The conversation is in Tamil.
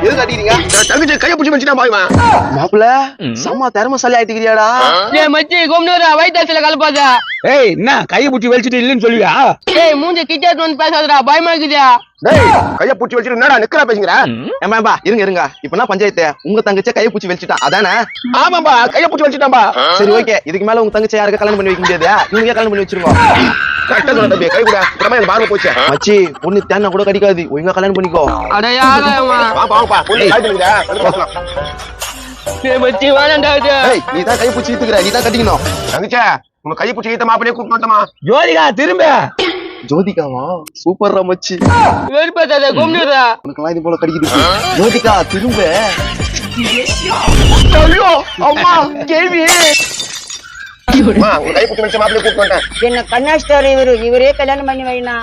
எதுக்கு அடிக்கிறீங்க? தங்கச்சி கையை பிடிச்சி வச்சுட்டா பாய்மா. மாப்பிள்ள செம்ம திறமசாலி ஆயிட்டுக்கிறியாடா. டேய் மச்சி கொம்னூரா வயித்தாசில கலப்பாத. ஏய் என்ன கையை பிடிச்சி வெளிச்சிட்டு இல்லன்னு சொல்லுவியா? டேய் மூஞ்சி கிட்ட வந்து பேசாதடா பயமா இருக்குதா. டேய் கையை பிடிச்சி வச்சுட்டு என்னடா நிக்கறா பேசுங்கற? ஏமாம்பா இருங்க இப்ப என்ன பஞ்சாயத்து? உங்க தங்கச்சி கையை பிடிச்சி வெளிச்சிட்டா அதானே? ஆமாம்பா கையை பிடிச்சி வெளிச்சிட்டாம்பா. சரி ஓகே இதுக்கு மேல உங்க தங்கச்சி யாருக்கு கல்யாணம் பண்ணி வைக்க முடியாது. இவங்க கல்யாணம் பண்ணி வச்சிருங்க. கரெக்ட்டா சொல்ற தம்பி கை கூட. பிரமா இந்த பாரு போச்சு. மச்சி பொண்ணு தேன்னா கூட கடிக்காது. ஒழுங்கா கல்யாணம் பண்ணிக்கோ. அட யாரமா? வாப்பா பொண்ணு காய்டுங்கடா. போலாம். டேய் மச்சி வேணாம்டா இது. ஏய் நீ தான் கையை பிடிச்சி இழுத்துக்கற. நீ தான் கட்டிக்கணும். தங்கச்சி உங்க கையை பிடிச்சி இழுத்த மாப்பிளையே கூப்பிட்டு வந்தமா. ஜோதிகா திரும்ப. ஜோதிகாவா சூப்பர்ரா மச்சி. வெறுப்பாத கொம்னூரா. உனக்கு இது போல கடிக்குது. ஜோதிகா திரும்ப. ஐயோ அம்மா கேள்வி. அம்மா உங்க கை பிடிச்சி வச்ச மாப்பிளையே கூப்பிட்டு வந்தேன். என்ன கண்ணாஸ்தார் இவரே கல்யாணம் பண்ணி வைனா.